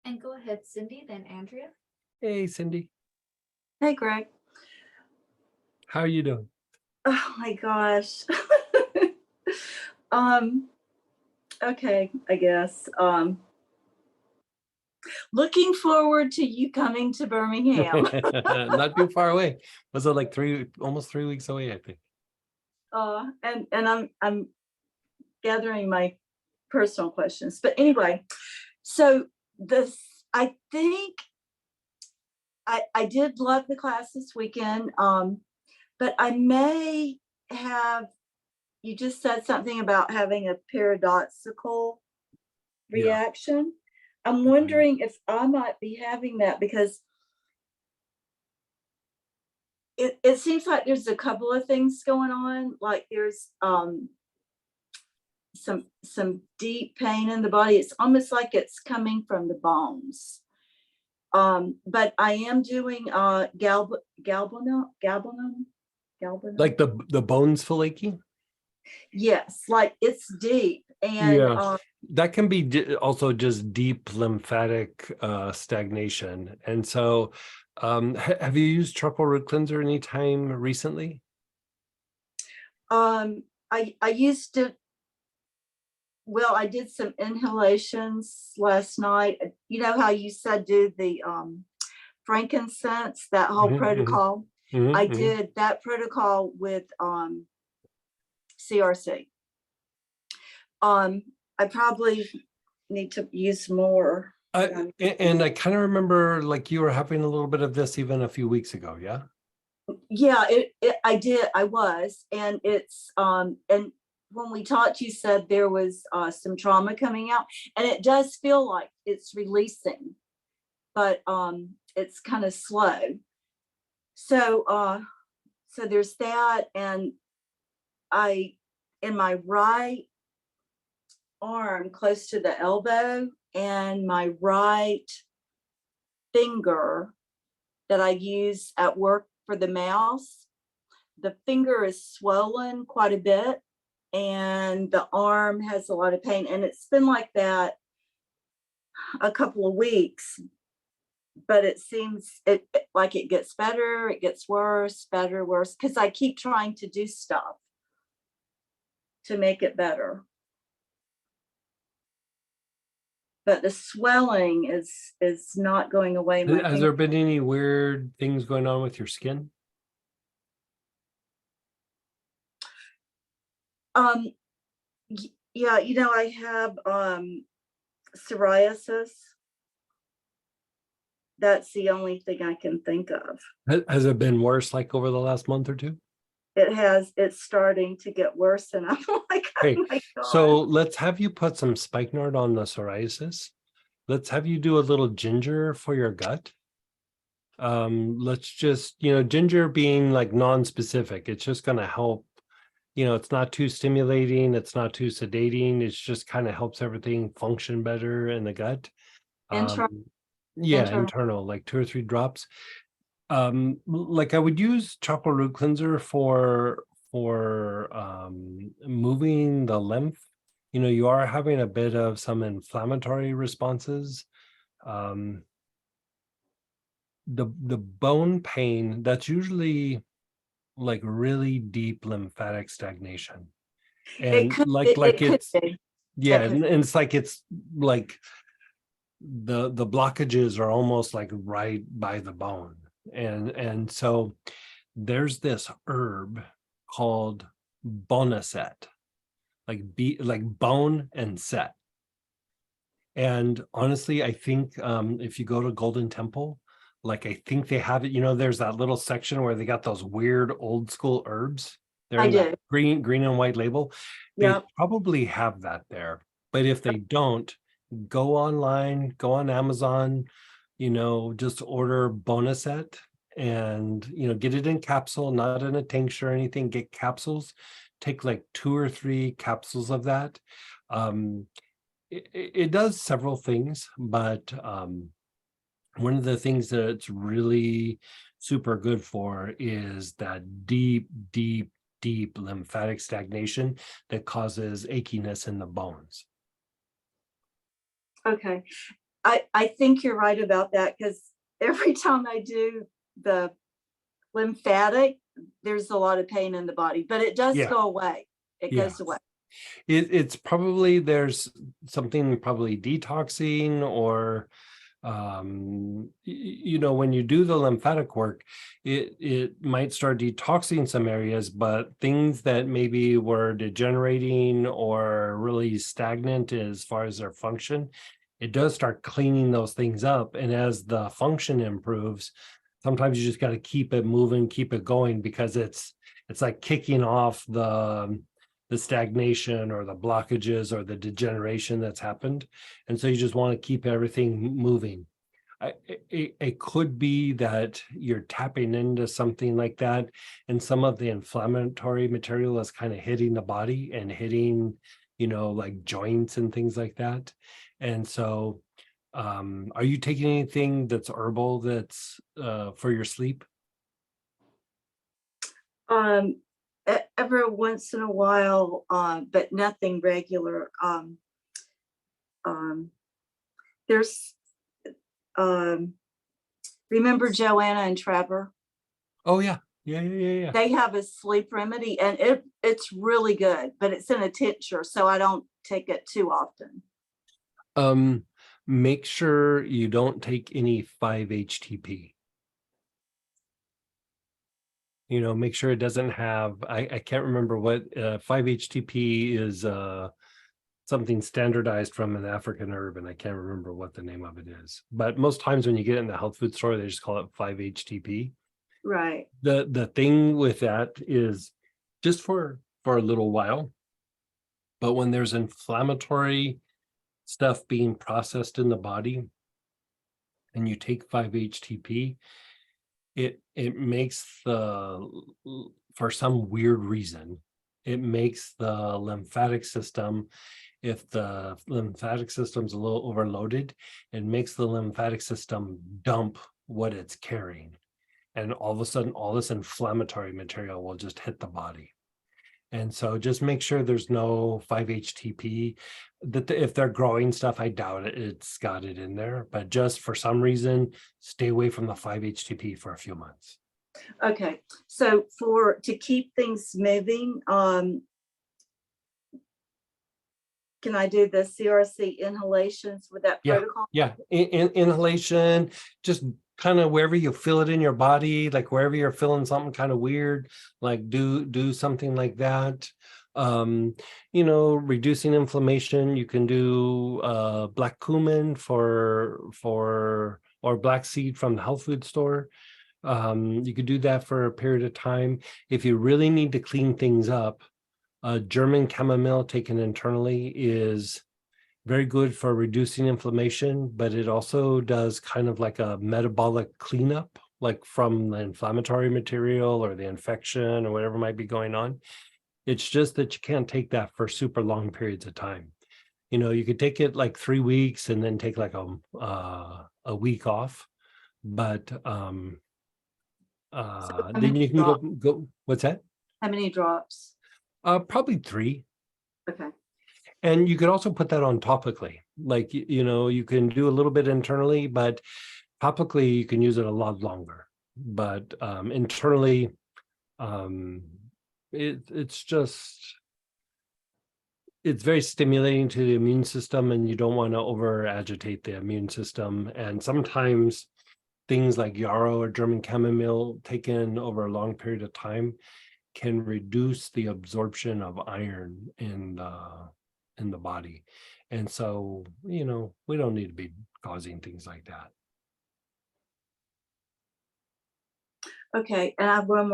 And go ahead, Cindy, then Andrea. Hey, Cindy, Hey, Greg. how are you doing? Oh my gosh. um, okay, I guess. Looking forward to you coming to Birmingham. Not too far away. Was it like almost 3 weeks away, I think. And I'm gathering my personal questions. But anyway, so this I think I did love the class this weekend. But I may have, you just said something about having a paradoxical Yeah. reaction. I'm wondering if I might be having that because it seems like there's a couple of things going on. Like there's some deep pain in the body. It's almost like it's coming from the bones. But I am doing galbanum. Like the bones flaky? Yes, like it's deep. And Yeah. That can be also just deep lymphatic stagnation. And so have you used charcoal root cleanser anytime recently? I used to, well, I did some inhalations last night. You know how you said do the frankincense, that whole protocol. I did that protocol with CRC. I probably need to use more. And I kind of remember like you were having a little bit of this even a few weeks ago, yeah? Yeah, I was. And it's and when we talked, you said there was some trauma coming out, and it does feel like it's releasing, but it's kind of slow. So so there's that, and in my right arm close to the elbow and my right finger that I use at work for the mouse, the finger is swollen quite a bit and the arm has a lot of pain, and it's been like that a couple of weeks, but it seems like it gets better, it gets worse, better, worse, because I keep trying to do stuff to make it better. But the swelling is not going away. Has there been any weird things going on with your skin? Yeah, you know, I have psoriasis. That's the only thing I can think of. Has it been worse like over the last month or two? It has. It's starting to get worse, and I'm like, Okay, oh my God. so let's have you put some spikenard on the psoriasis. Let's have you do a little ginger for your gut. Let's just, ginger being like non-specific, it's just going to help. It's not too stimulating, it's not too sedating, it's just kind of helps everything function better in the gut. Internal, like 2 or 3 drops. Like I would use charcoal root cleanser for moving the lymph. You are having a bit of some inflammatory responses. The bone pain, that's usually like really deep lymphatic stagnation. And and it's like the blockages are almost like right by the bone. And so there's this herb called bonaset, like bone and set. And honestly, I think if you go to Golden Temple, like I think they have it, there's that little section where they got those weird old school herbs. They're in that green and white label. They probably have that there. But if they don't, go online, go on Amazon, just order Bonaset and, get it in capsule, not in a tincture or anything. Get capsules, take like 2 or 3 capsules of that. It does several things, but one of the things that it's really super good for is that deep lymphatic stagnation that causes achiness in the bones. Okay. I think you're right about that, because every time I do the lymphatic, there's a lot of pain in the body, but it does Yeah. go away. It Yeah. goes away. It's probably there's something probably detoxing or you know, when you do the lymphatic work, it might start detoxing some areas, but things that maybe were degenerating or really stagnant as far as their function, it does start cleaning those things up. And as the function improves, sometimes you just got to keep it moving, keep it going, because it's like kicking off the stagnation or the blockages or the degeneration that's happened. And so you just want to keep everything moving. It could be that you're tapping into something like that, and some of the inflammatory material is kind of hitting the body and hitting, you know, like joints and things like that. And so, are you taking anything that's herbal that's for your sleep? Every once in a while, but nothing regular. There's, um, remember Joanna and Trevor? Oh yeah, yeah. They have a sleep remedy, and it's really good, but it's in a tincture, so I don't take it too often. Make sure you don't take any 5-HTP. You know, make sure it doesn't have, I can't remember what 5-HTP is, something standardized from an African herb, and I can't remember what the name of it is. But most times when you get it in the health food store, they just call it 5-HTP. Right. The thing with that is just for a little while, but when there's inflammatory stuff being processed in the body and you take 5-HTP, it makes for some weird reason, it makes the lymphatic system, if the lymphatic system's a little overloaded, it makes the lymphatic system dump what it's carrying. And all of a sudden, all this inflammatory material will just hit the body. And so just make sure there's no 5-HTP. That if they're growing stuff, I doubt it's got it in there. But just for some reason, stay away from the 5-HTP for a few months. Okay. So to keep things moving, can I do the CRC inhalations with that protocol? Yeah. Inhalation, just kind of wherever you feel it in your body, like wherever you're feeling something kind of weird, like do something like that. You know, reducing inflammation, you can do black cumin or black seed from the health food store. You could do that for a period of time. If you really need to clean things up, German chamomile taken internally is very good for reducing inflammation, but it also does kind of like a metabolic cleanup, like from the inflammatory material or the infection or whatever might be going on. It's just that you can't take that for super long periods of time. You know, you could take it like 3 weeks and then take like a week off, but How then many you can drops? go. What's that? How many drops? Probably 3. Okay. And you could also put that on topically. Like, you know, you can do a little bit internally, but topically you can use it a lot longer. But internally, it's very stimulating to the immune system, and you don't want to over agitate the immune system. And sometimes things like yarrow or German chamomile taken over a long period of time can reduce the absorption of iron in the body. And so, you know, we don't need to be causing things like that. Okay. And I have one more